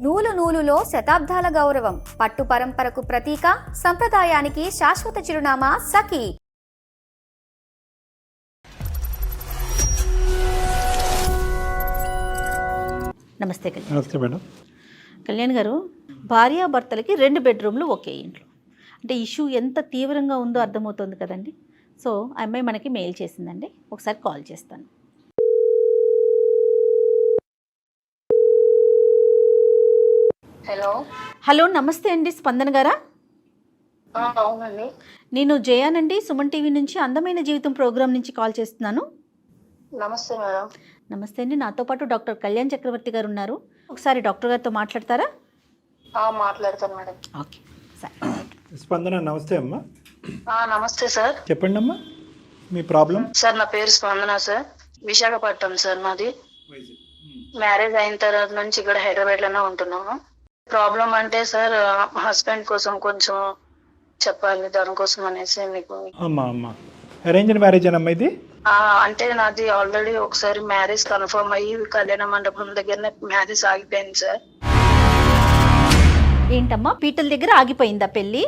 నూలు నూలులో శతాబ్దాల గౌరవం, పట్టు పరంపరకు ప్రతీక, సంప్రదాయానికి శాశ్వత చిరునామా సఖీ. నమస్తే కళ్యాణ్. నమస్తే మేడం. కళ్యాణ్ గారు, భార్యాభర్తలకి 2 బెడ్రూమ్లు ఒకే ఇంట్లో అంటే ఇష్యూ ఎంత తీవ్రంగా ఉందో అర్థమవుతుంది కదండి. సో ఆ అమ్మాయి మనకి మెయిల్ చేసిందండి, ఒకసారి కాల్ చేస్తాను. హలో హలో, నమస్తే అండి, స్పందన గారా? అవునండి. నేను జయానండి, సుమన్ టీవీ నుంచి అందమైన జీవితం ప్రోగ్రామ్ నుంచి కాల్ చేస్తున్నాను. నమస్తే మేడం. నమస్తే అండి, నాతో పాటు డాక్టర్ కళ్యాణ్ చక్రవర్తి గారు ఉన్నారు. ఒకసారి డాక్టర్ గారితో మాట్లాడతారా? మాట్లాడతాను మేడం. Okay sir. స్పందన నమస్తే అమ్మా. నమస్తే సార్. చెప్పండి అమ్మా, మీ ప్రాబ్లం. సార్ నా పేరు స్పందన సార్, విశాఖపట్నం సార్ మాది. మ్యారేజ్ అయిన తర్వాత నుంచి ఇక్కడ హైదరాబాద్ లోనే ఉంటున్నాము. ప్రాబ్లం అంటే సార్ హస్బెండ్ కోసం కొంచెం చెప్పాలి, దానికోసం అనేసి మీకు. అమ్మా అమ్మా అరేంజ్డ్ మ్యారేజ్ అమ్మా ఇది? అంటే నాది ఆల్రెడీ ఒకసారి మ్యారేజ్ కన్ఫర్మ్ అయ్యి కళ్యాణ మండపం దగ్గరనే మ్యారేజ్ ఆగిపోయింది సార్. ఏంటమ్మా, పీటల దగ్గర ఆగిపోయిందా పెళ్ళి?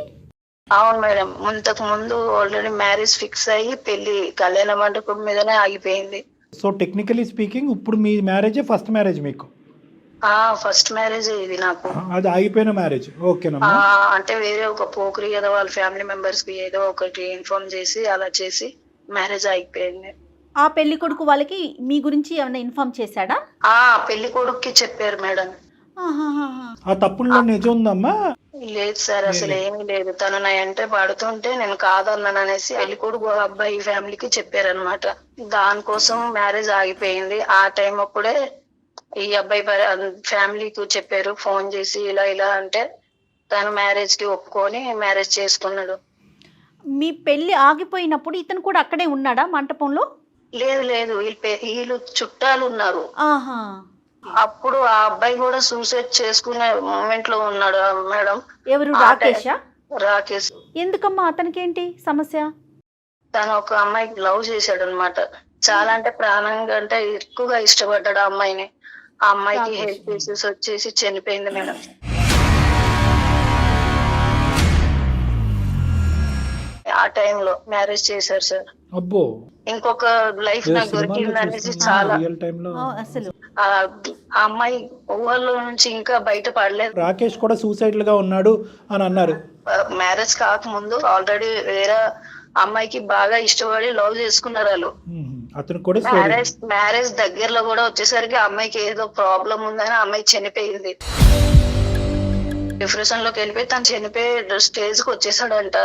అవును మేడం, ఇంతకు ముందు ఆల్రెడీ మ్యారేజ్ ఫిక్స్ అయ్యి పెళ్లి కళ్యాణ మండపం మీదనే ఆగిపోయింది. సో టెక్నికలీ స్పీకింగ్ ఇప్పుడు మీ మ్యారేజే ఫస్ట్ మ్యారేజ్ మీకు? ఫస్ట్ మ్యారేజ్ ఇది నాకు. అది ఆగిపోయిన మ్యారేజ్, ఓకేనమ్మా. అంటే వేరే ఒక పోకరి ఏదో వాళ్ళ ఫ్యామిలీ మెంబర్స్ కి ఏదో ఒకటి ఇన్ఫార్మ్ చేసి అలా చేసి మ్యారేజ్ ఆగిపోయింది. ఆ పెళ్లి కొడుకు వాళ్ళకి మీ గురించి ఏమైనా ఇన్ఫార్మ్ చేశాడా? పెళ్లి కొడుకుకి చెప్పారు మేడం. ఆ తప్పుల్లో నిజం ఉందమ్మా? లేదు సార్, అసలు ఏమీ లేదు. తను నా అంటే పడుతుంటే నేను కాదన్నాను అనేసి పెళ్లి కొడుకు అబ్బాయి ఫ్యామిలీకి చెప్పారనమాట. దానికోసం మ్యారేజ్ ఆగిపోయింది. ఆ టైం అప్పుడే ఈ అబ్బాయి ఫ్యామిలీకి చెప్పారు ఫోన్ చేసి, ఇలా ఇలా అంటే తను మ్యారేజ్ కి ఒప్పుకొని మ్యారేజ్ చేసుకున్నాడు. మీ పెళ్లి ఆగిపోయినప్పుడు ఇతను కూడా అక్కడే ఉన్నాడా మంటపంలో? లేదు లేదు, వీళ్ళు చుట్టాలు ఉన్నారు. అప్పుడు ఆ అబ్బాయి కూడా సూసైడ్ చేసుకునే మూమెంట్ లో ఉన్నాడు మేడం. ఎవరు? రాకేషా? రాకేష్. ఎందుకమ్మా, అతనికి ఏంటి సమస్య? తను ఒక అమ్మాయికి లవ్ చేశాడు అనమాట. చాలా అంటే ప్రాణంగా అంటే ఎక్కువగా ఇష్టపడ్డాడు ఆ అమ్మాయిని. ఆ అమ్మాయికి హెల్త్ ఇష్యూస్ వచ్చేసి చనిపోయింది మేడం. ఆ టైంలో మ్యారేజ్ చేశారు సార్. అబ్బో, ఇంకొక లైఫ్ నాకు దొరికింది అనేసి చాలా అసలు ఆ అమ్మాయి ఊహల్లో నుంచి ఇంకా బయట పడలేదు. రాకేష్ కూడా సూసైడ్ గా ఉన్నాడు అని అన్నారు. మ్యారేజ్ కాకముందు ఆల్రెడీ వేరే అమ్మాయికి బాగా ఇష్టపడి లవ్ చేసుకున్నారు వాళ్ళు. అతను కూడా మ్యారేజ్ దగ్గరలో కూడా వచ్చేసరికి అమ్మాయికి ఏదో ప్రాబ్లం ఉందని అమ్మాయి చనిపోయింది. డిప్రెషన్ లోకి వెళ్ళిపోయి తను చనిపోయే స్టేజ్ కి వచ్చేసాడంట.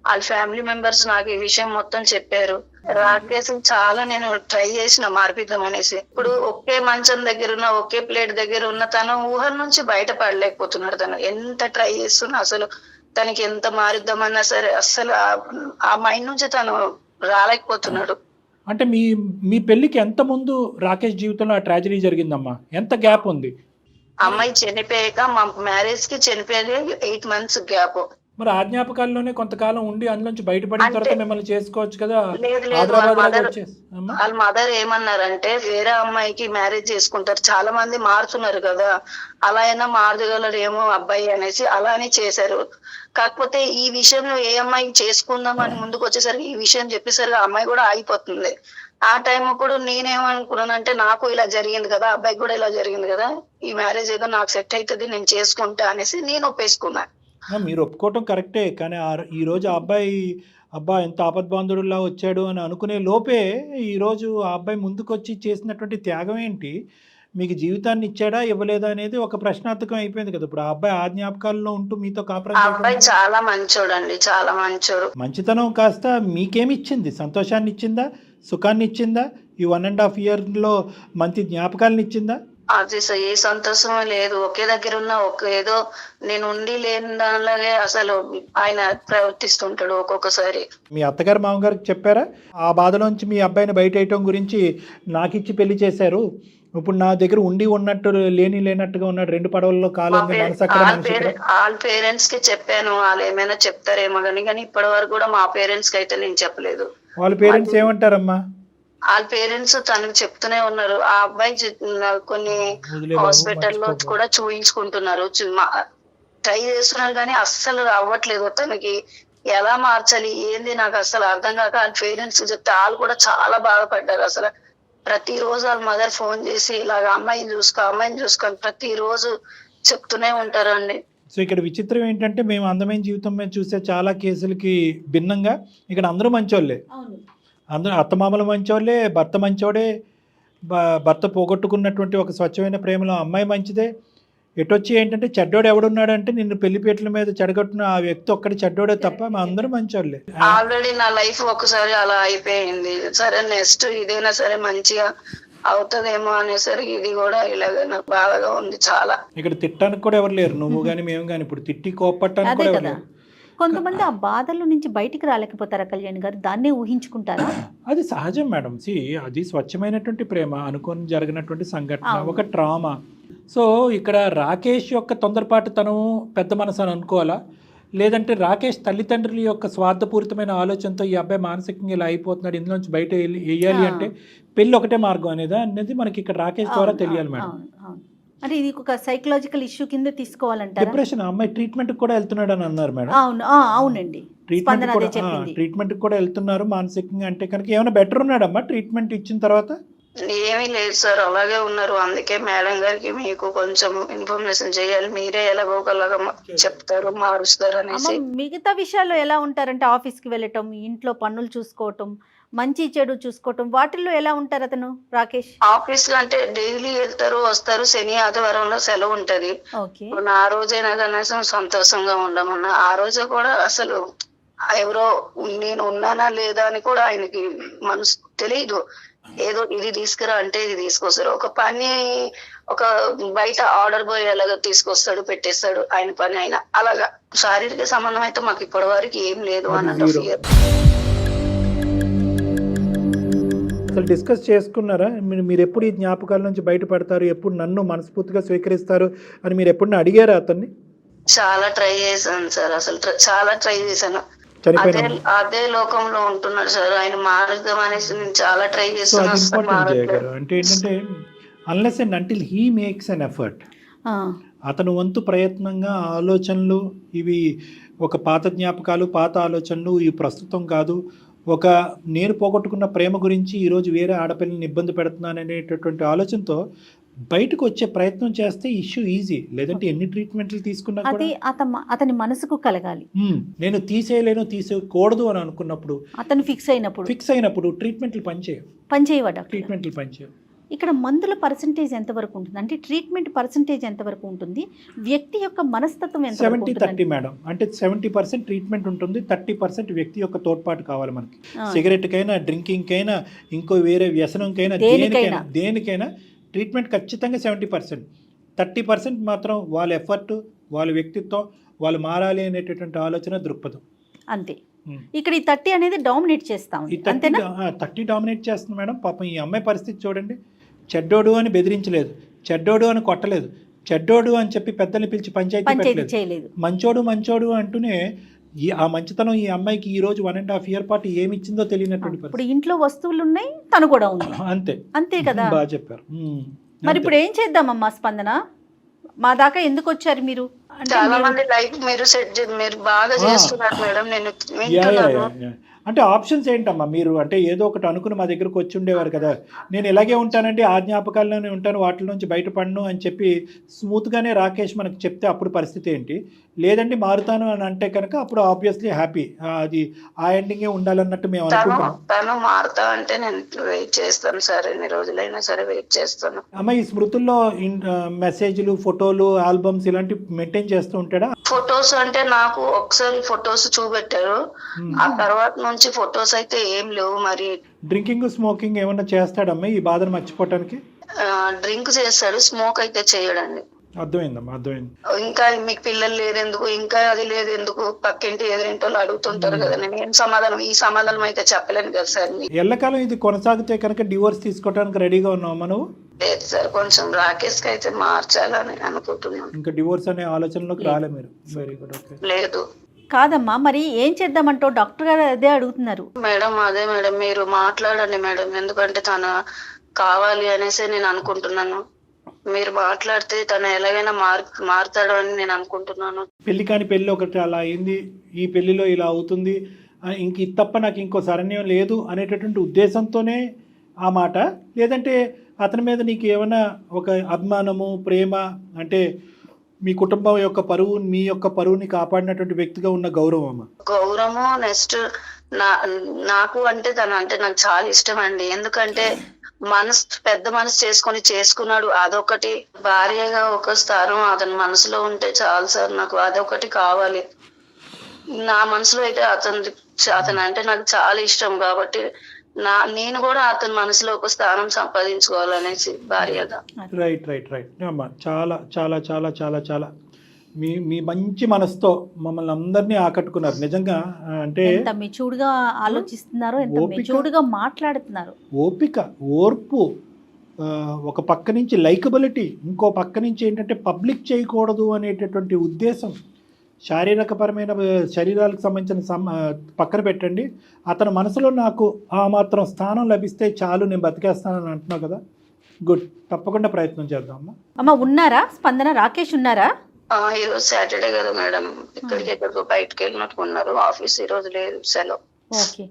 వాళ్ళ ఫ్యామిలీ మెంబర్స్ నాకు ఈ విషయం మొత్తం చెప్పారు. రాకేష్ చాలా నేను ట్రై చేసిన మార్పిద్దాం అనేసి. ఇప్పుడు ఒకే మంచం దగ్గర ఉన్న, ఒకే ప్లేట్ దగ్గర ఉన్న తను ఊహల నుంచి బయట పడలేకపోతున్నాడు. తను ఎంత ట్రై చేస్తున్నా అసలు తనకి ఎంత మారిద్దామన్నా సరే అసలు ఆ మైండ్ నుంచి తను రాలేకపోతున్నాడు. అంటే మీ పెళ్లికి ఎంత ముందు రాకేష్ జీవితంలో ఆ ట్రాజడీ జరిగిందమ్మా? ఎంత గ్యాప్ ఉంది? అమ్మాయి చనిపోయాక మా మ్యారేజ్ కి చనిపోయేది 8 months గ్యాప్. మరి ఆ జ్ఞాపకాల్లోనే కొంతకాలం ఉండి అందులోంచి బయటపడిన తర్వాత మిమ్మల్ని చేసుకోవచ్చు కదా. వాళ్ళ మదర్ ఏమన్నారంటే వేరే అమ్మాయికి మ్యారేజ్ చేసుకుంటారు, చాలా మంది మారుతున్నారు కదా, అలా అయినా మారగలరు ఏమో అబ్బాయి అనేసి అలానే చేశారు. కాకపోతే ఈ విషయంలో ఏ అమ్మాయి చేసుకుందాం అని ముందుకు వచ్చేసరికి ఈ విషయం చెప్పేసరికి ఆ అమ్మాయి కూడా ఆగిపోతుంది. ఆ టైం అప్పుడు నేనేమనుకున్నానంటే నాకు ఇలా జరిగింది కదా, అబ్బాయికి కూడా ఇలా జరిగింది కదా, ఈ మ్యారేజ్ ఏదో నాకు సెట్ అవుతుంది నేను చేసుకుంటా అనేసి నేను ఒప్పేసుకున్నా. మీరు ఒప్పుకోవటం కరెక్టే, కానీ ఈ రోజు ఆ అబ్బా ఎంత ఆపద్బాంధుడులా వచ్చాడు అని అనుకునే లోపే ఈరోజు ఆ అబ్బాయి ముందుకొచ్చి చేసినటువంటి త్యాగం ఏంటి, మీకు జీవితాన్ని ఇచ్చాడా ఇవ్వలేదా అనేది ఒక ప్రశ్నార్థకం అయిపోయింది కదా. ఇప్పుడు ఆ అబ్బాయి ఆ జ్ఞాపకాల్లో ఉంటూ మీతో కాపురం. అబ్బాయి చాలా మంచోడండి, చాలా మంచోడు. మంచితనం కాస్త మీకేమి ఇచ్చింది? సంతోషాన్ని ఇచ్చిందా? సుఖాన్ని ఇచ్చిందా? ఈ 1.5 yearలో మంచి జ్ఞాపకాలను ఇచ్చిందా? అది ఏ సంతోషమే లేదు. ఒకే దగ్గర ఉన్న ఏదో నేను ఉండి లేని దానిలాగే అసలు ఆయన ప్రవర్తిస్తుంటాడు ఒక్కొక్కసారి. మీ అత్తగారు మామగారికి చెప్పారా ఆ బాధలోంచి మీ అబ్బాయిని బయట వేయటం గురించి? నాకిచ్చి పెళ్లి చేశారు, ఇప్పుడు నా దగ్గర ఉండి ఉన్నట్టు లేనట్టుగా ఉన్నాడు, 2 పడవల్లో కాలేదు. వాళ్ళ పేరెంట్స్ కి చెప్పాను, వాళ్ళు ఏమైనా చెప్తారేమో కానీ ఇప్పటి వరకు కూడా మా పేరెంట్స్ కి అయితే నేను చెప్పలేదు. వాళ్ళ పేరెంట్స్ ఏమంటారమ్మా? వాళ్ళ పేరెంట్స్ తనకు చెప్తూనే ఉన్నారు. ఆ అబ్బాయి కొన్ని వదిలే బాబు, హాస్పిటల్లో మర్చిపోకు. కూడా చూయించుకుంటున్నారు. ట్రై చేస్తున్నారు కానీ అస్సలు అవ్వట్లేదు. తనకి ఎలా మార్చాలి ఏంది నాకు అసలు అర్థం కాక వాళ్ళ పేరెంట్స్ చెప్తే వాళ్ళు కూడా చాలా బాధపడ్డారు. అసలు ప్రతిరోజు వాళ్ళ మదర్ ఫోన్ చేసి ఇలాగ అమ్మాయిని చూసుకో ప్రతిరోజు చెప్తూనే ఉంటారండి. సో ఇక్కడ విచిత్రం ఏంటంటే మేము అందమైన జీవితం మీద చూసే చాలా కేసులకి భిన్నంగా ఇక్కడ అందరూ మంచోళ్ళే, అవును. అందరూ అత్తమామలు మంచోళ్ళే, భర్త మంచోడే, భర్త పోగొట్టుకున్నటువంటి ఒక స్వచ్ఛమైన ప్రేమలో అమ్మాయి మంచిదే. ఎటొచ్చి ఏంటంటే చెడ్డోడు ఎవడున్నాడు అంటే నిన్ను పెళ్లిపేటల మీద చెడగొట్టిన ఆ వ్యక్తి ఒక్కడి చెడ్డోడే తప్ప మా అందరూ మంచోళ్ళే. ఆల్రెడీ నా లైఫ్ ఒకసారి అలా అయిపోయింది. సరే నెక్స్ట్ ఇదైనా సరే మంచిగా అవుతుందేమో అనేసరికి ఇది కూడా ఇలాగ నాకు బాధగా ఉంది చాలా. ఇక్కడ తిట్టడానికి కూడా ఎవరు లేరు, నువ్వు కానీ మేము కానీ. ఇప్పుడు తిట్టి కోపట్టడానికి అదే కూడా ఎవరు కదా, లేరు. కొంతమంది ఆ బాధల నుంచి బయటికి రాలేకపోతారా కళ్యాణ్ గారు? దాన్నే ఊహించుకుంటారా? అది సహజం మేడం. అది స్వచ్ఛమైనటువంటి ప్రేమ, అనుకోని జరిగినటువంటి సంఘటన, అవును. ఒక ట్రామా. సో ఇక్కడ రాకేష్ యొక్క తొందరపాటు తను పెద్ద మనసు అని అనుకోవాలా, లేదంటే రాకేష్ తల్లిదండ్రుల యొక్క స్వార్థపూరితమైన ఆలోచనతో ఈ అబ్బాయి మానసికంగా ఇలా అయిపోతున్నాడు, ఇందులోంచి బయట వేయాలి అంటే పెళ్ళి ఒకటే మార్గం అనేది మనకి ఇక్కడ రాకేష్ ద్వారా తెలియాలి మేడం. అవును, అవును. అంటే ఇది ఒక సైకలాజికల్ ఇష్యూ కింద తీసుకోవాలంటారా? డిప్రెషన్, అమ్మాయి ట్రీట్మెంట్ కూడా వెళ్తున్నాడు అని అన్నారు మేడం. అవును, అవునండి. ట్రీట్మెంట్ స్పందన అదే చెప్పింది. ట్రీట్మెంట్ కూడా వెళ్తున్నారు మానసికంగా. అంటే కనుక ఏమైనా బెటర్ ఉన్నాడమ్మా ట్రీట్మెంట్ ఇచ్చిన తర్వాత? ఏమీ లేదు సార్, అలాగే ఉన్నారు. అందుకే మేడం గారికి మీకు కొంచెం ఇన్ఫర్మేషన్ చేయాలి, మీరే ఎలాగోకలాగా చెప్తారు మారుస్తారు అమ్మ, అనేసి. మిగతా విషయాల్లో ఎలా ఉంటారంటే ఆఫీస్కి వెళ్ళటం, ఇంట్లో పనులు చూసుకోవటం, మంచి చెడు చూసుకోవటం, వాటిల్లో ఎలా ఉంటారు అతను రాకేష్? ఆఫీస్ లో అంటే డైలీ వెళ్తారు వస్తారు, శని ఆదివారంలో సెలవు ఉంటది. ఓకే. ఆ రోజైనా కనీసం సంతోషంగా ఉండమన్నా, ఆ రోజు కూడా అసలు ఎవరో నేను ఉన్నానా లేదా అని కూడా ఆయనకి మనసు తెలియదు. ఏదో ఇది తీసుకురా అంటే ఇది తీసుకొస్తారు. ఒక పని ఒక బయట ఆర్డర్ బాయ్ ఎలాగో తీసుకొస్తాడు పెట్టేస్తాడు, ఆయన పని అయినా అలాగా. శారీరక సంబంధం అయితే మాకు ఇప్పటి వరకు ఏం లేదు అన్నట్టు ఫియర్. అసలు డిస్కస్ చేసుకున్నారా మీరు ఎప్పుడు ఈ జ్ఞాపకాల నుంచి బయటపడతారు, ఎప్పుడు నన్ను మనస్ఫూర్తిగా స్వీకరిస్తారు అని మీరు ఎప్పుడు అడిగారా అతన్ని? చాలా ట్రై చేశాను సార్, అసలు చాలా ట్రై చేశాను. అదే లోకంలో ఉంటున్నాడు సార్ ఆయన, మారుద్దాం అనేసి నేను చాలా ట్రై చేస్తున్నాను. అంటే ఏంటంటే unless and until he makes an effort, అతను వంతు ప్రయత్నంగా ఆలోచనలు ఇవి ఒక పాత జ్ఞాపకాలు, పాత ఆలోచనలు ఇవి ప్రస్తుతం కాదు, ఒక నేను పోగొట్టుకున్న ప్రేమ గురించి ఈరోజు వేరే ఆడపిల్లని ఇబ్బంది పెడుతున్నాను అనేటటువంటి ఆలోచనతో బయటకు వచ్చే ప్రయత్నం చేస్తే ఇష్యూ ఈజీ. లేదంటే ఎన్ని ట్రీట్మెంట్లు తీసుకున్నా అది అతని మనసుకు కలగాలి. నేను తీసేయకూడదు అని అనుకున్నప్పుడు, అతను ఫిక్స్ అయినప్పుడు ట్రీట్మెంట్లు పనిచేయవా? ట్రీట్మెంట్లు పనిచేయవు. ఇక్కడ మందుల పర్సంటేజ్ ఎంతవరకు ఉంటుంది, అంటే ట్రీట్మెంట్ పర్సంటేజ్ ఎంతవరకు ఉంటుంది, వ్యక్తి యొక్క మనస్తత్వం ఎంత? 70-30 మేడం. అంటే 70% ట్రీట్మెంట్ ఉంటుంది, 30% వ్యక్తి యొక్క తోడ్పాటు కావాలి మనకి. సిగరెట్ కైనా, డ్రింకింగ్ కైనా, ఇంకో వేరే వ్యసనంకైనా, దేనికైనా ట్రీట్మెంట్ ఖచ్చితంగా 70%. 30% మాత్రం వాళ్ళ ఎఫర్ట్, వాళ్ళ వ్యక్తిత్వం, వాళ్ళు మారాలి అనేటటువంటి ఆలోచన, దృక్పథం. అంతే. ఇక్కడ ఈ 30 అనేది డామినేట్ చేస్తాం. ఈ 30 డామినేట్ చేస్తుంది మేడం. పాపం ఈ అమ్మాయి పరిస్థితి చూడండి. చెడ్డోడు అని బెదిరించలేదు, చెడ్డోడు అని కొట్టలేదు, చెడ్డోడు అని చెప్పి పెద్దల్ని పిలిచి పంచాయతీ చేయలేదు. మంచోడు అంటూనే ఆ మంచితనం ఈ అమ్మాయికి ఈ రోజు 1.5 year పాటు ఏమి ఇచ్చిందో తెలియనటువంటి ఇప్పుడు ఇంట్లో వస్తువులు ఉన్నాయి, తను కూడా ఉంది. అంతే కదా. బాగా చెప్పారు. మరి ఇప్పుడు ఏం చేద్దామమ్మా స్పందన? మా దాకా ఎందుకు వచ్చారు మీరు? చాలా మంది లైఫ్ మీరు బాగా చేస్తున్నారు మేడం, నేను వింటున్నాను. అంటే ఆప్షన్స్ ఏంటమ్మా మీరు? అంటే ఏదో ఒకటి అనుకుని మా దగ్గరకు వచ్చి ఉండేవారు కదా, నేను ఇలాగే ఉంటానండి, ఆ జ్ఞాపకాల్లోనే ఉంటాను, వాటి నుంచి బయటపడను అని చెప్పి స్మూత్గానే రాకేష్ మనకు చెప్తే అప్పుడు పరిస్థితి ఏంటి? లేదండి మారుతాను అని అంటే కనుక అప్పుడు ఆబ్వియస్లీ హ్యాపీ, అది ఆ ఎండింగే ఉండాలన్నట్టు మేము అనుకుంటున్నాం. తను మారుతా అంటే నేను వెయిట్ చేస్తాను సార్, ఎన్ని రోజులైనా సరే వెయిట్ చేస్తాను. అమ్మ ఈ స్మృతుల్లో మెసేజ్లు, ఫోటోలు, ఆల్బమ్స్ ఇలాంటివి మెయింటైన్ చేస్తూ ఉంటాడా? ఫొటోస్ అంటే నాకు ఒకసారి ఫొటోస్ చూపెట్టారు, ఆ తర్వాత నుంచి ఫొటోస్ అయితే ఏం లేవు. మరి డ్రింకింగ్, స్మోకింగ్ ఏమన్నా చేస్తాడమ్మా ఈ బాధను మర్చిపోవటానికి? డ్రింక్ చేస్తాడు, స్మోక్ అయితే చేయడండి. అర్థమైందమ్మా, అర్థమైంది. ఇంకా మీకు పిల్లలు లేరెందుకు, ఇంకా అది లేదు ఎందుకు, పక్కింటి ఎదురింటి అడుగుతుంటారు కదా, నేను ఏం సమాధానం, ఈ సమాధానం అయితే చెప్పలేను కదా సార్. ఎల్లకాలం ఇది కొనసాగితే కనుక డివోర్స్ తీసుకోవడానికి రెడీగా ఉన్నావా నువ్వు? లేదు సార్, కొంచెం రాకేష్ కి అయితే మార్చాలని అనుకుంటున్నాను. ఇంకా డివోర్స్ అనే ఆలోచనలోకి రాలే మీరు? Very good. ఓకే. లేదు. కాదమ్మా, మరి ఏం చేద్దామంటావు? డాక్టర్ గారు అదే అడుగుతున్నారు. మేడం అదే మేడం, మీరు మాట్లాడండి మేడం, ఎందుకంటే తను కావాలి అనేసి నేను అనుకుంటున్నాను. మీరు మాట్లాడితే తను ఎలాగైనా మారుతాడు అని నేను అనుకుంటున్నాను. పెళ్లి కాని పెళ్ళి ఒకటి అలా అయింది, ఈ పెళ్లిలో ఇలా అవుతుంది, ఇంక ఇది తప్ప నాకు ఇంకో శరణ్యం లేదు అనేటటువంటి ఉద్దేశంతోనే ఆ మాట, లేదంటే అతని మీద నీకు ఏమైనా ఒక అభిమానము, ప్రేమ, అంటే మీ కుటుంబం యొక్క పరువు, మీ యొక్క పరువుని కాపాడినటువంటి వ్యక్తిగా ఉన్న గౌరవమా? గౌరవము. నెక్స్ట్ నాకు అంటే తను అంటే నాకు చాలా ఇష్టం అండి. ఎందుకంటే పెద్ద మనసు చేసుకున్నాడు. అదొకటి, భార్యగా ఒక స్థానం అతని మనసులో ఉంటే చాలు సార్, నాకు అదొకటి కావాలి. నా మనసులో అయితే అతను అంటే నాకు చాలా ఇష్టం కాబట్టి నేను కూడా అతని మనసులో ఒక స్థానం సంపాదించుకోవాలనేసి భార్యగా. రైట్ రైట్ రైట్ అమ్మా, చాలా చాలా చాలా చాలా చాలా మీ మంచి మనసుతో మమ్మల్ని అందరినీ ఆకట్టుకున్నారు నిజంగా. అంటే ఎంత మెచ్యూర్డ్గా ఆలోచిస్తున్నారో, ఎంత మెచ్యూర్డ్గా మాట్లాడుతున్నారు. ఓపిక, ఓర్పు, ఒక పక్క నుంచి లైకబిలిటీ, ఇంకో పక్క నుంచి ఏంటంటే పబ్లిక్ చేయకూడదు అనేటటువంటి ఉద్దేశం. శారీరకపరమైన శరీరాలకు సంబంధించిన పక్కన పెట్టండి, అతని మనసులో నాకు ఆ మాత్రం స్థానం లభిస్తే చాలు, నేను బతికేస్తానని అంటున్నావు కదా. గుడ్, తప్పకుండా ప్రయత్నం చేద్దాం అమ్మా. అమ్మ ఉన్నారా స్పందన, రాకేష్ ఉన్నారా? ఈరోజు సాటర్డే కదా మేడం, ఎక్కడికో బయటకు వెళ్ళినట్టు ఉన్నారు. ఆఫీస్ ఈ రోజు లేదు, సెలవు. ఓకే,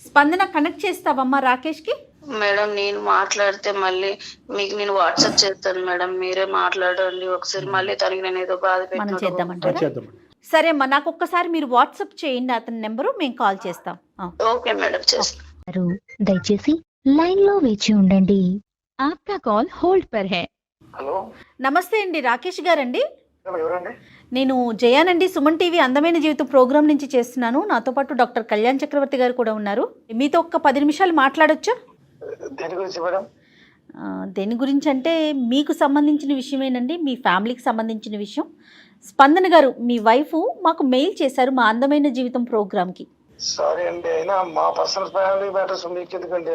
స్పందన కనెక్ట్ చేస్తావమ్మా రాకేష్కి? మేడం నేను మాట్లాడితే మళ్ళీ మీకు నేను వాట్సాప్ చేస్తాను మేడం, మీరే మాట్లాడండి ఒకసారి. మళ్ళీ తనకి నేను ఏదో బాధ మనం చేద్దామంటారా? చేద్దాం. సరే అమ్మా, నాకు ఒక్కసారి మీరు వాట్సాప్ చేయండి అతని నెంబరు, మేము కాల్ చేస్తాం. ఓకే మేడం, చేస్తాను. దయచేసి లైన్ లో వేచి ఉండండి, ఆప్కా కాల్ హోల్డ్ పర్ హై. హలో, నమస్తే అండి, రాకేష్ గారండి? ఎవరండి? నేను జయానండి, సుమన్ టీవీ అందమైన జీవితం ప్రోగ్రామ్ నుంచి చేస్తున్నాను. నాతో పాటు డాక్టర్ కళ్యాణ్ చక్రవర్తి గారు కూడా ఉన్నారు. మీతో ఒక్క 10 నిమిషాలు మాట్లాడొచ్చా? దేని గురించి మేడం? దేని గురించి అంటే మీకు సంబంధించిన విషయమేనండి, మీ ఫ్యామిలీకి సంబంధించిన విషయం. స్పందన గారు, మీ వైఫ్ మాకు మెయిల్ చేశారు మా అందమైన జీవితం ప్రోగ్రామ్కి. సారీ అండి, అయినా మా పర్సనల్ ఫ్యామిలీ మ్యాటర్స్ మీకు ఎందుకంటే.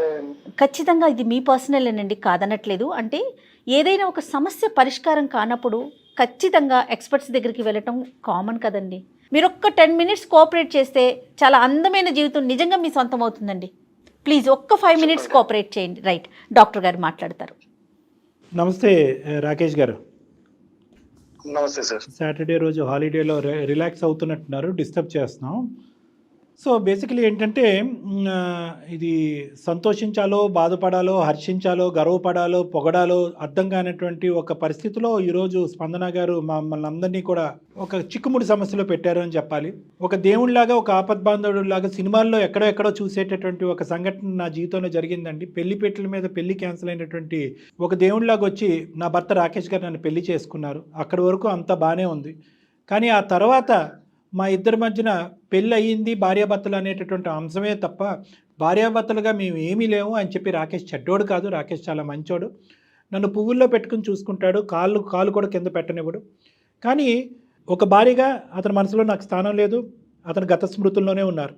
ఖచ్చితంగా ఇది మీ పర్సనలేనండి, కాదనట్లేదు. అంటే ఏదైనా ఒక సమస్య పరిష్కారం కానప్పుడు ఖచ్చితంగా ఎక్స్పర్ట్స్ దగ్గరికి వెళ్ళటం కామన్ కదండి. మీరు ఒక్క 10 మినిట్స్ కోఆపరేట్ చేస్తే చాలా అందమైన జీవితం నిజంగా మీ సొంతం అవుతుందండి. ప్లీజ్ ఒక్క 5 మినిట్స్ కోఆపరేట్ చేయండి. రైట్, డాక్టర్ గారు మాట్లాడతారు. నమస్తే రాకేష్ గారు. నమస్తే సార్. సాటర్డే రోజు హాలిడేలో రిలాక్స్ అవుతున్నట్టున్నారు, డిస్టర్బ్ చేస్తున్నాం. సో బేసికలీ ఏంటంటే ఇది సంతోషించాలో, బాధపడాలో, హర్షించాలో, గర్వపడాలో, పొగడాలో అర్థం కానటువంటి ఒక పరిస్థితిలో ఈరోజు స్పందన గారు మమ్మల్ని అందరినీ కూడా ఒక చిక్కుముడి సమస్యలో పెట్టారు అని చెప్పాలి. ఒక దేవుడిలాగా, ఒక ఆపద్బాంధవుడిలాగా సినిమాల్లో ఎక్కడో చూసేటటువంటి ఒక సంఘటన నా జీవితంలో జరిగిందండి. పెళ్లిపేటల మీద పెళ్లి క్యాన్సిల్ అయినటువంటి ఒక దేవుడిలాగా వచ్చి నా భర్త రాకేష్ గారు నన్ను పెళ్లి చేసుకున్నారు. అక్కడి వరకు అంతా బాగానే ఉంది. కానీ ఆ తర్వాత మా ఇద్దరి మధ్యన పెళ్ళి అయ్యింది, భార్యాభర్తలు అనేటటువంటి అంశమే తప్ప భార్యాభర్తలుగా మేము ఏమీ లేము అని చెప్పి రాకేష్ చెడ్డోడు కాదు, రాకేష్ చాలా మంచోడు. నన్ను పువ్వుల్లో పెట్టుకుని చూసుకుంటాడు, కాలు కూడా కింద పెట్టనివ్వడు. కానీ ఒక భార్యగా అతని మనసులో నాకు స్థానం లేదు, అతను గత స్మృతుల్లోనే ఉన్నారు.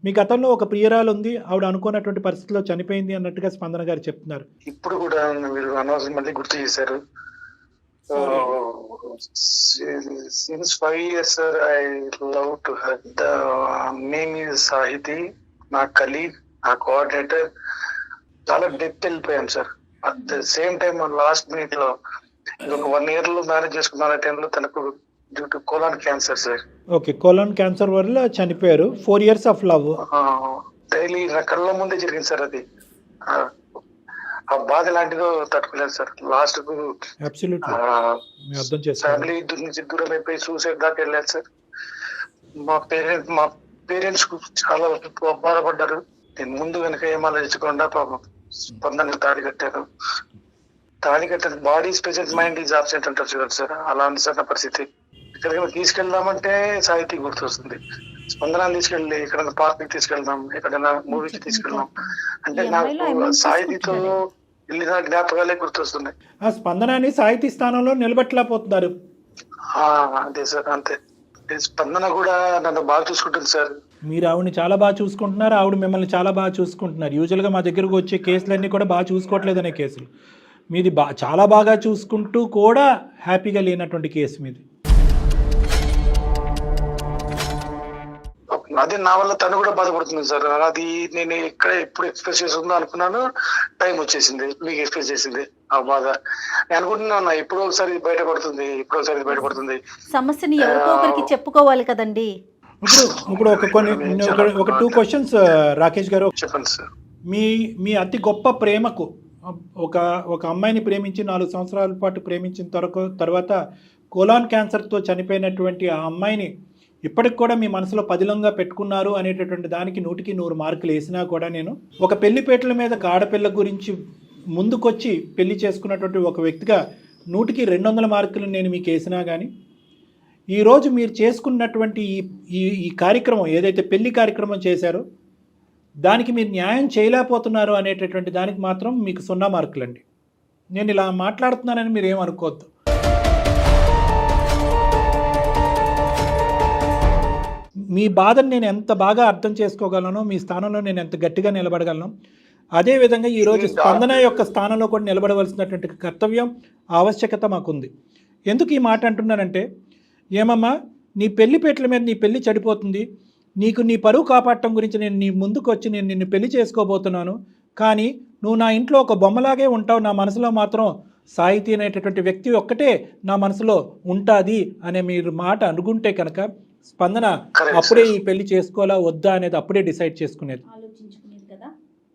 మీ గతంలో ఒక ప్రియురాలు ఉంది, ఆవిడ అనుకున్నటువంటి పరిస్థితిలో చనిపోయింది అన్నట్టుగా స్పందన గారు చెప్తున్నారు. ఇప్పుడు కూడా మీరు అనవసరం మళ్ళీ గుర్తు చేశారు. Since 5 years, sir, I love to her. The name is Sahiti, నా కలీగ్, నా కోఆర్డినేటర్. చాలా డెప్త్ వెళ్ళిపోయాం sir. At the same time last minute లో ఇంకొక 1 year లో మ్యారేజ్ చేసుకున్న టైంలో తనకు due to colon cancer sir. Okay, colon cancer వల్ల చనిపోయారు. 4 years ఆఫ్ లవ్. డైలీ నా కళ్ళ ముందే జరిగింది సార్. అది ఆ బాధ లాంటిదో తట్టుకోలేదు సార్. లాస్ట్ కు ఫ్యామిలీ నుంచి దూరం అయిపోయి సూసైడ్ దాకా వెళ్ళారు సార్. మా పేరెంట్స్ చాలా బాధపడ్డారు. నేను ముందు వెనక ఏం ఆలోచించకుండా పాపం స్పందనకు తాళి కట్టారు. Body present, mind is absent అంటారు చూడండి సార్, అలా ఉంది సార్ నా పరిస్థితి. ఎక్కడికైనా తీసుకెళ్దామంటే సాహితీ గుర్తొస్తుంది. స్పందన తీసుకెళ్ళి ఎక్కడైనా పార్క్ కి తీసుకెళ్దాం, ఎక్కడైనా మూవీకి తీసుకెళ్దాం అంటే నాకు సాహితీతో వెళ్ళిన జ్ఞాపకాలే గుర్తొస్తున్నాయి. ఆ స్పందనని సాహితీ స్థానంలో నిలబెట్టలేకపోతున్నారు. అంతే సార్, అంతే. స్పందన కూడా నన్ను బాగా చూసుకుంటుంది సార్. మీరు ఆవిడని చాలా బాగా చూసుకుంటున్నారు, ఆవిడ మిమ్మల్ని చాలా బాగా చూసుకుంటున్నారు. యూజువల్గా మా దగ్గరకు వచ్చే కేసులన్నీ కూడా బాగా చూసుకోవట్లేదనే కేసులు. మీది చాలా బాగా చూసుకుంటూ కూడా హ్యాపీగా లేనటువంటి కేసు మీది. అదే నా వల్ల తను కూడా బాధపడుతుంది సార్. అది నేను ఎక్కడ ఎప్పుడు ఎక్స్ప్రెస్ చేస్తుందో అనుకున్నాను, టైం వచ్చేసింది మీకు ఎక్స్ప్రెస్ చేసింది ఆ బాధ. నేను అనుకుంటున్నా ఎప్పుడో ఒకసారి బయటపడుతుంది, ఎప్పుడో ఒకసారి బయటపడుతుంది. సమస్యని ఎవరికో ఒకరికి చెప్పుకోవాలి కదండి. ఇప్పుడు ఒక 2 క్వశ్చన్స్ రాకేష్ గారు. చెప్పండి సార్. మీ అతి గొప్ప ప్రేమకు ఒక అమ్మాయిని ప్రేమించి 4 సంవత్సరాల పాటు ప్రేమించిన తర్వాత కోలాన్ క్యాన్సర్తో చనిపోయినటువంటి ఆ అమ్మాయిని ఇప్పటికి కూడా మీ మనసులో పదిలంగా పెట్టుకున్నారు అనేటటువంటి దానికి 100కి 100 మార్కులు వేసినా కూడా నేను ఒక పెళ్లిపేటల మీద ఆడపిల్ల గురించి ముందుకొచ్చి పెళ్లి చేసుకున్నటువంటి ఒక వ్యక్తిగా 100కి 200 మార్కులు నేను మీకు వేసినా కానీ ఈరోజు మీరు చేసుకున్నటువంటి ఈ కార్యక్రమం ఏదైతే పెళ్లి కార్యక్రమం చేశారో దానికి మీరు న్యాయం చేయలేకపోతున్నారు అనేటటువంటి దానికి మాత్రం మీకు 0 మార్కులండి. నేను ఇలా మాట్లాడుతున్నానని మీరు ఏమనుకోవద్దు. మీ బాధను నేను ఎంత బాగా అర్థం చేసుకోగలను, మీ స్థానంలో నేను ఎంత గట్టిగా నిలబడగలను, అదేవిధంగా ఈరోజు స్పందన యొక్క స్థానంలో కూడా నిలబడవలసినటువంటి కర్తవ్యం, ఆవశ్యకత మాకుంది. ఎందుకు ఈ మాట అంటున్నానంటే, ఏమమ్మా నీ పెళ్లిపేటల మీద నీ పెళ్లి చెడిపోతుంది, నీకు నీ పరువు కాపాడటం గురించి నేను నీ ముందుకు వచ్చి నేను నిన్ను పెళ్లి చేసుకోబోతున్నాను, కానీ నువ్వు నా ఇంట్లో ఒక బొమ్మలాగే ఉంటావు, నా మనసులో మాత్రం సాహితీ అనేటటువంటి వ్యక్తి ఒక్కటే నా మనసులో ఉంటుంది అనే మీరు మాట అనుకుంటే కనుక స్పందన అప్పుడే ఈ పెళ్లి చేసుకోవాలా వద్దా అనేది అప్పుడే డిసైడ్ చేసుకునేది.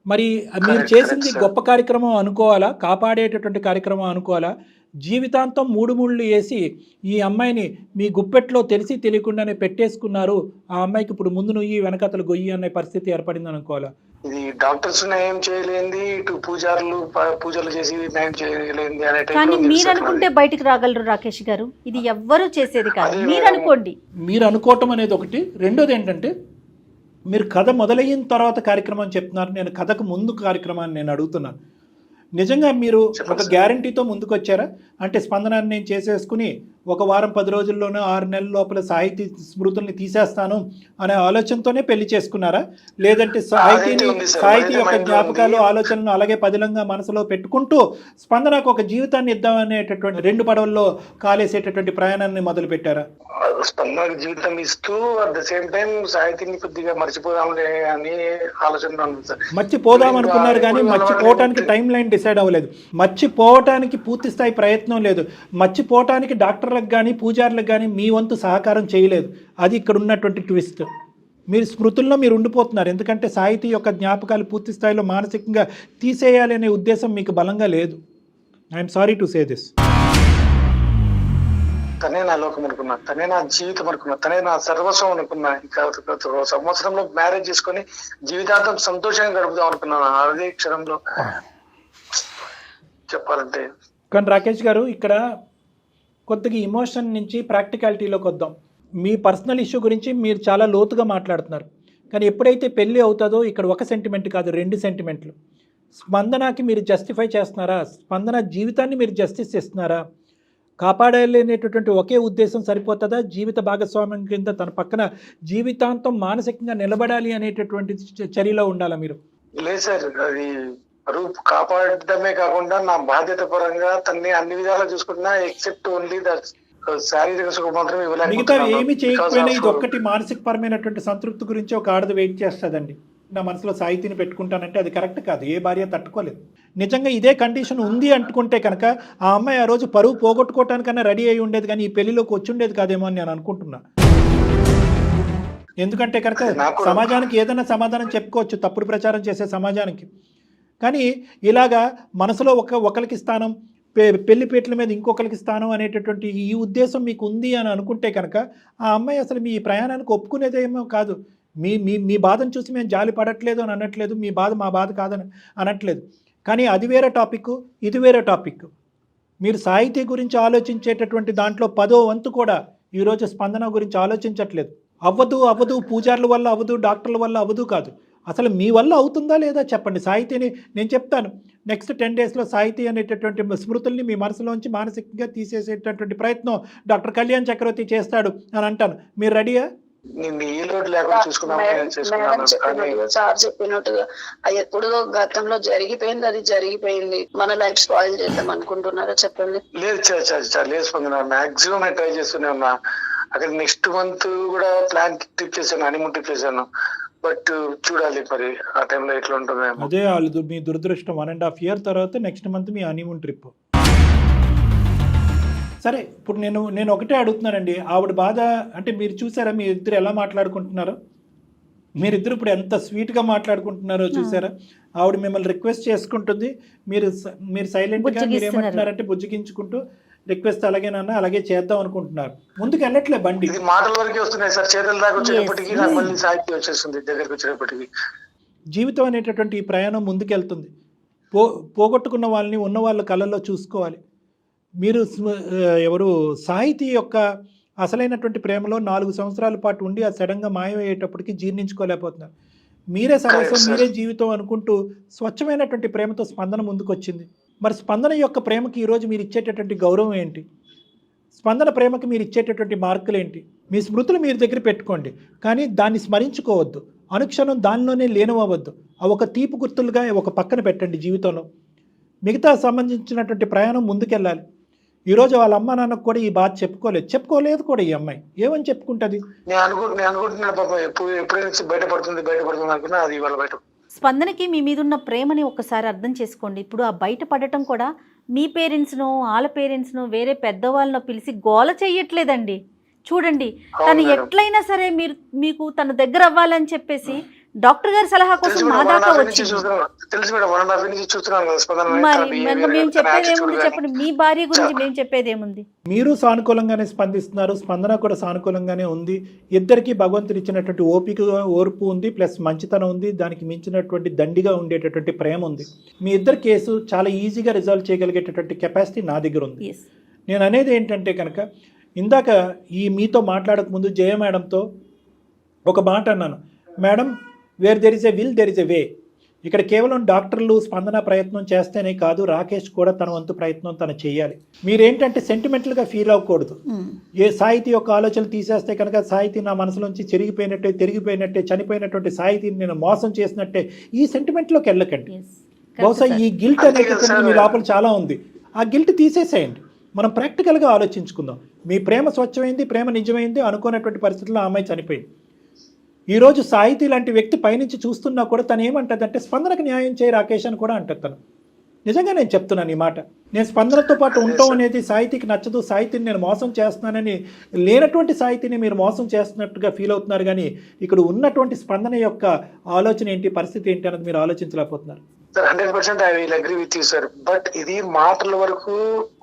మరి మీరు చేసింది గొప్ప కార్యక్రమం అనుకోవాలా, కాపాడేటటువంటి కార్యక్రమం అనుకోవాలా, జీవితాంతం 3 ముళ్ళు వేసి ఈ అమ్మాయిని మీ గుప్పెట్లో తెలిసి తెలియకుండానే పెట్టేసుకున్నారు, ఆ అమ్మాయికి ఇప్పుడు ముందు నువ్వు వెనకతలు గొయ్యి అనే పరిస్థితి ఏర్పడింది అనుకోవాలా? ఇది డాక్టర్స్ న్యాయం చేయలేంది, ఇటు పూజలు చేసి న్యాయం చేయలేంది అనే. కానీ మీరు అనుకుంటే బయటికి రాగలరు రాకేష్ గారు, ఇది ఎవ్వరూ చేసేది కాదు. మీరు అనుకోండి. మీరు అనుకోవటం అనేది ఒకటి. రెండోది ఏంటంటే, మీరు కథ మొదలైన తర్వాత కార్యక్రమం చెప్తున్నారు, నేను కథకు ముందు కార్యక్రమాన్ని నేను అడుగుతున్నాను. నిజంగా మీరు ఒక గ్యారంటీతో ముందుకు వచ్చారా? అంటే స్పందనాన్ని నేను చేసేసుకుని 1 వారం 10 రోజుల్లోనూ 6 నెలల లోపల సాహితీ స్మృతుల్ని తీసేస్తాను అనే ఆలోచనతోనే పెళ్లి చేసుకున్నారా? లేదంటే సాహితీ యొక్క జ్ఞాపకాలు ఆలోచనలు అలాగే పదిలంగా మనసులో పెట్టుకుంటూ స్పందనకు ఒక జీవితాన్ని ఇద్దామనేటటువంటి 2 పడవల్లో కాలేసేటటువంటి ప్రయాణాన్ని మొదలు పెట్టారా? స్పందనకు జీవితం ఇస్తూ అట్ ద సేమ్ టైం సాహితీని కొద్దిగా మర్చిపోదాంలే అని ఆలోచన. మర్చిపోదాం అనుకున్నారు కానీ మర్చిపోవటానికి టైం లైన్ డిసైడ్ అవ్వలేదు, మర్చిపోవటానికి పూర్తి స్థాయి ప్రయత్నం లేదు, మర్చిపోవటానికి డాక్టర్లకు కానీ పూజారులకు కానీ మీ వంతు సహకారం చేయలేదు. అది ఇక్కడ ఉన్నటువంటి ట్విస్ట్. మీరు స్మృతుల్లో మీరు ఉండిపోతున్నారు, ఎందుకంటే సాహితీ యొక్క జ్ఞాపకాలు పూర్తి స్థాయిలో మానసికంగా తీసేయాలి అనే ఉద్దేశం మీకు బలంగా లేదు. I'm sorry to say this. తనే నా లోకం అనుకున్నా, తనే నా జీవితం అనుకున్నా, తనే నా సర్వస్వం అనుకున్నా. ఇంకా సంవత్సరంలో మ్యారేజ్ చేసుకొని జీవితాంతం సంతోషంగా గడుపుదాం అనుకున్నాను అదే క్షణంలో చెప్పాలంటే. కానీ రాకేష్ గారు, ఇక్కడ కొద్దిగా ఎమోషన్ నుంచి ప్రాక్టికాలిటీలోకి వద్దాం. మీ పర్సనల్ ఇష్యూ గురించి మీరు చాలా లోతుగా మాట్లాడుతున్నారు, కానీ ఎప్పుడైతే పెళ్ళి అవుతుందో ఇక్కడ 1 సెంటిమెంట్ కాదు 2 సెంటిమెంట్లు. స్పందనకి మీరు జస్టిఫై చేస్తున్నారా? స్పందన జీవితాన్ని మీరు జస్టిస్ ఇస్తున్నారా? కాపాడాలనేటటువంటి ఒకే ఉద్దేశం సరిపోతుందా? జీవిత భాగస్వామ్యం కింద తన పక్కన జీవితాంతం మానసికంగా నిలబడాలి అనేటటువంటి చర్యలో ఉండాలా మీరు? లేదు సార్, అది రూప్ కాపాడటమే కాకుండా నా బాధ్యత పరంగా తన్ని అన్ని విధాలా చూసుకుంటున్నా, ఎక్సెప్ట్ ఓన్లీ దట్ శారీరక సుఖం మాత్రం ఇవ్వలేదు. మిగతా ఏమి చేయకపోయినా ఇది ఒక్కటి మానసిక పరమైనటువంటి సంతృప్తి గురించి ఒక ఆడది వెయిట్ చేస్తుందండి. నా మనసులో సాహితీని పెట్టుకుంటానంటే అది కరెక్ట్ కాదు, ఏ భార్య తట్టుకోలేదు. నిజంగా ఇదే కండిషన్ ఉంది అనుకుంటే కనుక ఆ అమ్మాయి ఆ రోజు పరువు పోగొట్టుకోవటానికన్నా రెడీ అయి ఉండేది, కానీ ఈ పెళ్లిలోకి వచ్చి ఉండేది కాదేమో అని నేను అనుకుంటున్నా. ఎందుకంటే కనుక సమాజానికి ఏదైనా సమాధానం చెప్పుకోవచ్చు, తప్పుడు ప్రచారం చేసే సమాజానికి. కానీ ఇలాగా మనసులో ఒకరికి స్థానం, పెళ్లిపేటల మీద ఇంకొకరికి స్థానం అనేటటువంటి ఈ ఉద్దేశం మీకు ఉంది అని అనుకుంటే కనుక ఆ అమ్మాయి అసలు మీ ప్రయాణానికి ఒప్పుకునేదేమో కాదు. మీ బాధను చూసి మేము జాలి పడట్లేదు అని అనట్లేదు, మీ బాధ మా బాధ కాదని అనట్లేదు. కానీ అది వేరే టాపిక్, ఇది వేరే టాపిక్. మీరు సాహితీ గురించి ఆలోచించేటటువంటి దాంట్లో 10వ వంతు కూడా ఈరోజు స్పందన గురించి ఆలోచించట్లేదు. అవ్వదు, పూజారుల వల్ల అవ్వదు, డాక్టర్ల వల్ల అవ్వదు కాదు, అసలు మీ వల్ల అవుతుందా లేదా చెప్పండి. సాహితీని నేను చెప్తాను, నెక్స్ట్ 10 డేస్లో సాహితీ అనేటటువంటి స్మృతుల్ని మీ మనసులోంచి మానసికంగా తీసేసేటటువంటి ప్రయత్నం డాక్టర్ కళ్యాణ్ చక్రవర్తి చేస్తాడు అని అంటాను. మీరు రెడీయా? సార్ చెప్పినట్టుగా ఎప్పుడో గతంలో జరిగిపోయింది, అది జరిగిపోయింది. మన లైఫ్ స్పాయిల్ చేద్దాం అనుకుంటున్నారా చెప్పండి? లేదు స్పందన, మాక్సిమం ట్రై చేస్తూనే ఉన్నా. అక్కడ నెక్స్ట్ మంత్ కూడా ప్లాన్ ట్రిప్ చేశాను, హనీమూన్ ట్రిప్ చేశాను. బట్ చూడాలి మరి ఆ టైంలో ఎట్లా ఉంటుందేమో. అదే వాళ్ళు మీ దురదృష్టం 1.5 year తర్వాత నెక్స్ట్ మంత్ మీ హనీమూన్ ట్రిప్. సరే ఇప్పుడు నేను ఒకటే అడుగుతున్నానండి, ఆవిడ బాధ అంటే మీరు చూసారా మీ ఇద్దరు ఎలా మాట్లాడుకుంటున్నారో? మీరిద్దరు ఇప్పుడు ఎంత స్వీట్గా మాట్లాడుకుంటున్నారో చూసారా? ఆవిడ మిమ్మల్ని రిక్వెస్ట్ చేసుకుంటుంది, మీరు సైలెంట్గా మీరు ఏమంటున్నారంటే బుజ్జగించుకుంటూ రిక్వెస్ట్ అలాగేనన్నా అలాగే చేద్దాం అనుకుంటున్నారు. ముందుకు వెళ్ళట్లే బండి. ఇది మాటల వరకే వస్తున్నాయి సార్, చేతుల దాకా వచ్చేటప్పటికి నాకు మళ్ళీ సాహిత్యం వచ్చేస్తుంది దగ్గరికి వచ్చేటప్పటికి. జీవితం అనేటటువంటి ఈ ప్రయాణం ముందుకెళ్తుంది. పోగొట్టుకున్న వాళ్ళని ఉన్న వాళ్ళ కళ్ళల్లో చూసుకోవాలి. మీరు ఎవరు సాహితీ యొక్క అసలైనటువంటి ప్రేమలో 4 సంవత్సరాల పాటు ఉండి ఆ సడన్గా మాయమయ్యేటప్పటికి జీర్ణించుకోలేకపోతున్నారు. మీరే సర్వస్వం, మీరే జీవితం అనుకుంటూ స్వచ్ఛమైనటువంటి ప్రేమతో స్పందన ముందుకు వచ్చింది. మరి స్పందన యొక్క ప్రేమకి ఈరోజు మీరు ఇచ్చేటటువంటి గౌరవం ఏంటి? స్పందన ప్రేమకి మీరు ఇచ్చేటటువంటి మార్కులు ఏంటి? మీ స్మృతులు మీరు దగ్గర పెట్టుకోండి, కానీ దాన్ని స్మరించుకోవద్దు. అనుక్షణం దానిలోనే లీనమవ్వద్దు. అవి ఒక తీపి గుర్తులుగా ఒక పక్కన పెట్టండి జీవితంలో. మిగతా సంబంధించినటువంటి ప్రయాణం ముందుకెళ్ళాలి. ఈరోజు వాళ్ళ అమ్మ నాన్నకు కూడా ఈ బాధ చెప్పుకోలేదు కూడా ఈ అమ్మాయి. ఏమని చెప్పుకుంటుంది? నేను అనుకుంటున్నాను పాపం ఎప్పుడైనా బయటపడుతుంది అనుకున్నా, అది ఇవాళ బయట. స్పందనకి మీ మీద ఉన్న ప్రేమని ఒకసారి అర్థం చేసుకోండి. ఇప్పుడు ఆ బయటపడటం కూడా మీ పేరెంట్స్నో వాళ్ళ పేరెంట్స్నో వేరే పెద్దవాళ్ళనో పిలిచి గోల చెయ్యట్లేదండి. చూడండి, తను ఎట్లయినా సరే మీకు తన దగ్గర అవ్వాలని చెప్పేసి డాక్టర్ గారి సలహా కోసం మా దాకా వచ్చింది. మరి మేము చెప్పేది ఏముంది చెప్పండి, మీ భార్య గురించి మేము చెప్పేది ఏముంది? మీరు సానుకూలంగానే స్పందిస్తున్నారు, స్పందన కూడా సానుకూలంగానే ఉంది. ఇద్దరికి భగవంతుడు ఇచ్చినటువంటి ఓర్పు ఉంది, ప్లస్ మంచితనం ఉంది, దానికి మించినటువంటి దండిగా ఉండేటటువంటి ప్రేమ ఉంది. మీ ఇద్దరు కేసు చాలా ఈజీగా రిజాల్వ్ చేయగలిగేటటువంటి కెపాసిటీ నా దగ్గర ఉంది. నేను అనేది ఏంటంటే కనుక, ఇందాక మీతో మాట్లాడక ముందు జయ మేడంతో ఒక మాట అన్నాను, madam where there is a will there is a way. ఇక్కడ కేవలం డాక్టర్లు స్పందన ప్రయత్నం చేస్తేనే కాదు, రాకేష్ కూడా తన వంతు ప్రయత్నం తను చేయాలి. మీరేంటంటే సెంటిమెంటల్గా ఫీల్ అవ్వకూడదు. ఏ సాహితీ యొక్క ఆలోచనలు తీసేస్తే కనుక సాహితీ నా మనసులోంచి తిరిగిపోయినట్టే చనిపోయినటువంటి సాహితీని నేను మోసం చేసినట్టే ఈ సెంటిమెంట్లోకి వెళ్ళకండి. బహుశా ఈ గిల్ట్ అనేటటువంటి మీ లోపల చాలా ఉంది. ఆ గిల్ట్ తీసేసేయండి. మనం ప్రాక్టికల్గా ఆలోచించుకుందాం. మీ ప్రేమ స్వచ్ఛమైంది, ప్రేమ నిజమైంది, అనుకోనటువంటి పరిస్థితుల్లో ఆ అమ్మాయి చనిపోయింది. ఈరోజు సాహితీ లాంటి వ్యక్తి పైనుంచి చూస్తున్నా కూడా తను ఏమంటుందంటే స్పందనకు న్యాయం చేయి రాకేష్ అని కూడా అంటుంది తను. నిజంగా నేను చెప్తున్నాను ఈ మాట. నేను స్పందనతో పాటు ఉంటాం అనేది సాహితీకి నచ్చదు, సాహితీని నేను మోసం చేస్తున్నానని లేనటువంటి సాహితీని మీరు మోసం చేస్తున్నట్టుగా ఫీల్ అవుతున్నారు. కానీ ఇక్కడ ఉన్నటువంటి స్పందన యొక్క ఆలోచన ఏంటి, పరిస్థితి ఏంటి అన్నది మీరు ఆలోచించలేకపోతున్నారు. Sir 100% I will agree with you sir. But ఇది మాటల వరకు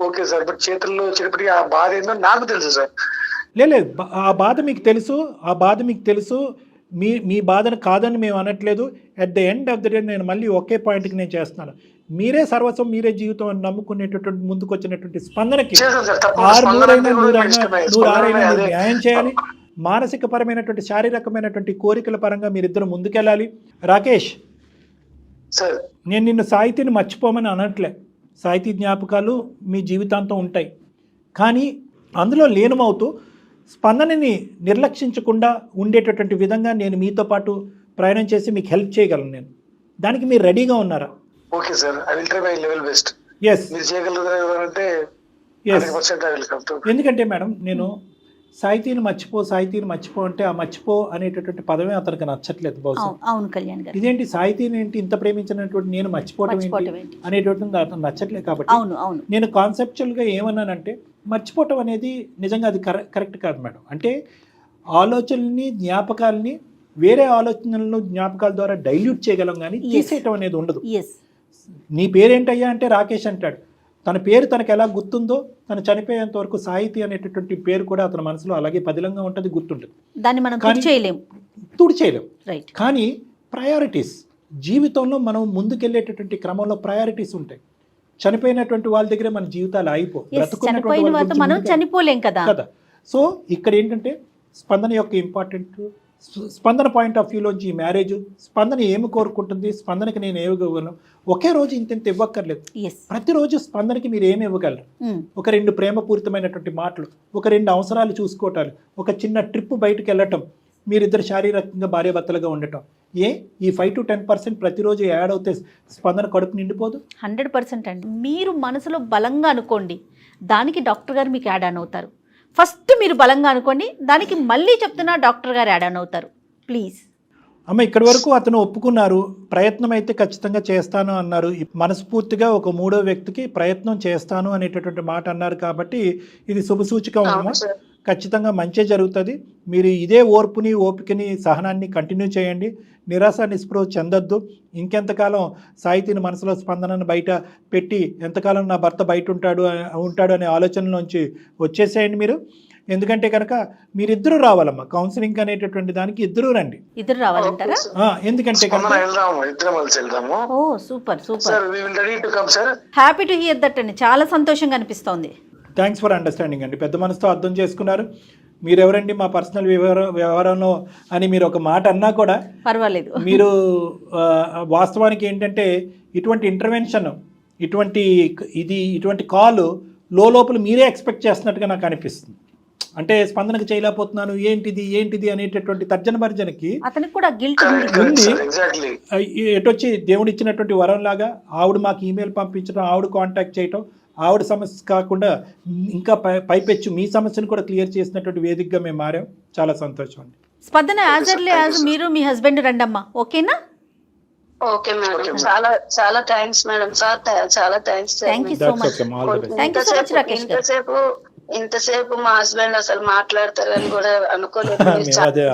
ఓకే సార్, బట్ చేతుల్లో వచ్చేటప్పటికి ఆ బాధ ఏందో నాకు తెలుసు సార్. లేదు, ఆ బాధ మీకు తెలుసు. మీ బాధను కాదని మేము అనట్లేదు. At the end of the day నేను మళ్ళీ ఒకే పాయింట్కి నేను చేస్తున్నాను. మీరే సర్వస్వం, మీరే జీవితం అని నమ్ముకునేటటువంటి ముందుకు వచ్చినటువంటి స్పందనకి 100 న్యాయం చేయాలి. మానసిక పరమైనటువంటి శారీరకమైనటువంటి కోరికల పరంగా మీరిద్దరు ముందుకెళ్ళాలి. రాకేష్, నేను నిన్ను సాహితీని మర్చిపోమని అనట్లే. సాహితీ జ్ఞాపకాలు మీ జీవితాంతం ఉంటాయి. కానీ అందులో లీనమవుతూ స్పందనని నిర్లక్షించకుండా ఉండేటటువంటి విధంగా నేను మీతో పాటు ప్రయాణం చేసి మీకు హెల్ప్ చేయగలను. నేను దానికి మీరు రెడీగా ఉన్నారా? Okay sir, I will try my level best. Yes, మీరు చేయగలుగుతారంటే 100% ఐ విల్ కమ్ టు. ఎందుకంటే మేడం, నేను సాహితీని మర్చిపో అంటే ఆ మర్చిపో అనేటటువంటి పదమే అతనికి నచ్చట్లేదు బహుశా. అవును కళ్యాణ్ గారు, ఇదేంటి సాహితీని ఏంటి ఇంత ప్రేమించినటువంటి నేను మర్చిపోవటం ఏంటి అనేటటువంటి అతను నచ్చట్లేదు. కాబట్టి నేను కాన్సెప్చువల్గా ఏమన్నానంటే, మర్చిపోవటం అనేది నిజంగా అది కరెక్ట్ కాదు మేడం. అంటే ఆలోచనల్ని, జ్ఞాపకాలని వేరే ఆలోచనలను జ్ఞాపకాల ద్వారా డైల్యూట్ చేయగలం, కానీ తీసేయటం అనేది ఉండదు. నీ పేరేంటయ్యా అంటే రాకేష్ అంటాడు. తన పేరు తనకు ఎలా గుర్తుందో, తను చనిపోయేంత వరకు సాహితీ అనేటటువంటి పేరు కూడా అతని మనసులో అలాగే పదిలంగా ఉంటుంది, గుర్తుంటుంది. దాన్ని మనం తుడిచేయలేం. కానీ ప్రయారిటీస్ జీవితంలో మనం ముందుకెళ్ళేటటువంటి క్రమంలో ప్రయారిటీస్ ఉంటాయి. చనిపోయినటువంటి వాళ్ళ దగ్గర మన జీవితాలు చనిపోలేం కదా. సో ఇక్కడ ఏంటంటే స్పందన యొక్క ఇంపార్టెంట్, స్పందన పాయింట్ ఆఫ్ వ్యూలోంచి ఈ మ్యారేజ్, స్పందన ఏమి కోరుకుంటుంది, స్పందనకి నేను ఏమి ఇవ్వగలను. ఒకే రోజు ఇంత ఇవ్వక్కర్లేదు. ప్రతిరోజు స్పందనకి మీరు ఏమి ఇవ్వగలరు? ఒక 2 ప్రేమపూరితమైనటువంటి మాటలు, ఒక 2 అవసరాలు చూసుకోవటాలు, ఒక చిన్న ట్రిప్ బయటకు వెళ్ళటం, మీరిద్దరు శారీరకంగా భార్యాభర్తలుగా ఉండటం. ఈ 5 to 10% ప్రతిరోజు యాడ్ అవుతే స్పందన కడుపు నిండిపోదు? 100% అండి. మీరు మనసులో బలంగా అనుకోండి, దానికి డాక్టర్ గారు మీకు యాడ్ ఆన్ అవుతారు. ఫస్ట్ మీరు బలంగా అనుకోండి. దానికి మళ్ళీ చెప్తున్నా డాక్టర్ గారు యాడ్ ఆన్ అవుతారు ప్లీజ్. అమ్మ ఇక్కడి వరకు అతను ఒప్పుకున్నారు, ప్రయత్నం అయితే ఖచ్చితంగా చేస్తాను అన్నారు. మనస్ఫూర్తిగా ఒక మూడో వ్యక్తికి ప్రయత్నం చేస్తాను అనేటటువంటి మాట అన్నారు కాబట్టి ఇది శుభసూచకం అమ్మ. ఖచ్చితంగా మంచి జరుగుతుంది. మీరు ఇదే ఓర్పుని ఓపికని సహనాన్ని కంటిన్యూ చేయండి. నిరాశ నిస్పృహ చెందొద్దు. ఇంకెంతకాలం సాహితీని మనసులో స్పందనను బయట పెట్టి ఎంతకాలం నా భర్త బయట ఉంటాడు అనే ఆలోచనలోంచి వచ్చేసేయండి మీరు. ఎందుకంటే కనుక మీరిద్దరూ రావాలమ్మా కౌన్సిలింగ్ అనేటటువంటి దానికి ఇద్దరు రండి. ఇద్దరు రావాలంటారా? ఎందుకంటే కనుక ఇద్దరం కలిసి వెళ్దాము. Oh super super, sir we will ready to come sir. Happy to hear that అండి. చాలా సంతోషంగా అనిపిస్తోంది. థ్యాంక్స్ ఫర్ అండర్స్టాండింగ్ అండి. పెద్ద మనసుతో అర్థం చేసుకున్నారు. మీరెవరండి మా పర్సనల్ వ్యవహారంలో అని మీరు ఒక మాట అన్నా కూడా పర్వాలేదు. మీరు వాస్తవానికి ఏంటంటే ఇటువంటి ఇంటర్వెన్షన్, ఇటువంటి కాల్ లోపల మీరే ఎక్స్పెక్ట్ చేస్తున్నట్టుగా నాకు అనిపిస్తుంది. అంటే స్పందనకు చేయలేకపోతున్నాను, ఏంటిది అనేటటువంటి తర్జన భర్జనకి అతనికి కూడా గిల్ట్ ఉంది. ఎటొచ్చి దేవుడు ఇచ్చినటువంటి వరం లాగా ఆవిడ మాకు ఈమెయిల్ పంపించడం, ఆవిడ కాంటాక్ట్ చేయటం, ఆవిడ సమస్య కాకుండా ఇంకా పైపెచ్చు మీ సమస్యను కూడా క్లియర్ చేసినటువంటి వేదికగా మేము మారాం. చాలా సంతోషం అండి. స్పందన యాజ్ ఎర్లీ యాజ్ మీరు మీ హస్బెండ్ రండమ్మా, ఓకేనా? ఓకే మేడం, చాలా చాలా థ్యాంక్స్ మేడం. సార్ చాలా thanks. Thank you so much. Thank you so much Rakesh గారు. ఇంతసేపు మా హస్బెండ్ అసలు మాట్లాడతారని కూడా అనుకోలేదు. అదే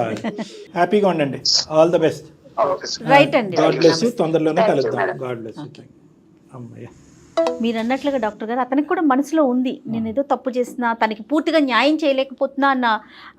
హ్యాపీగా ఉండండి. All the best. రైట్ అండి. God bless you. తొందరలోనే కలుద్దాం. God bless you. అమ్మయ్య. మీరు అన్నట్లుగా డాక్టర్ గారు అతనికి కూడా మనసులో ఉంది, నేను ఏదో తప్పు చేసినా, తనకి పూర్తిగా న్యాయం చేయలేకపోతున్నా అన్న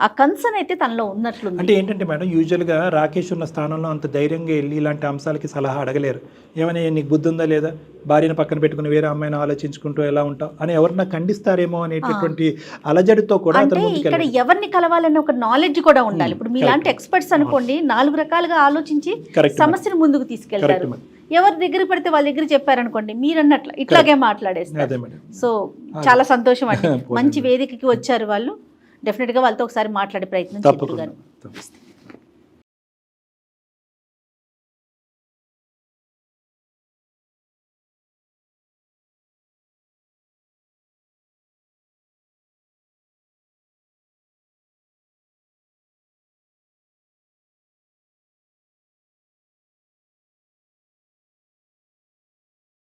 ఆ కన్సర్న్ అయితే తనలో ఉన్నట్లుంది. అంటే ఏంటంటే మేడం, యూజువల్గా రాకేష్ ఉన్న స్థానంలో అంత ధైర్యంగా వెళ్ళి ఇలాంటి అంశాలకి సలహా అడగలేరు. ఏమైనా నీకు బుద్ధి ఉందా లేదా, భార్యను పక్కన పెట్టుకుని వేరే అమ్మాయిని ఆలోచించుకుంటూ ఎలా ఉంటావు అని ఎవరన్నా ఖండిస్తారేమో అనేటటువంటి అలజడితో కూడా అంటే ఇక్కడ ఎవరిని కలవాలన్న ఒక నాలెడ్జ్ కూడా ఉండాలి. ఇప్పుడు మీలాంటి ఎక్స్పర్ట్స్ అనుకోండి 4 రకాలుగా ఆలోచించి సమస్యను ముందుకు తీసుకెళ్తారు. ఎవరి దగ్గర పడితే వాళ్ళ దగ్గర చెప్పారనుకోండి మీరు అన్నట్లు ఇట్లాగే మాట్లాడేస్తారు. సో చాలా సంతోషం అండి. మంచి వేదికకి వచ్చారు వాళ్ళు. డెఫినెట్ గా వాళ్ళతో ఒకసారి మాట్లాడే ప్రయత్నం చేస్తారు.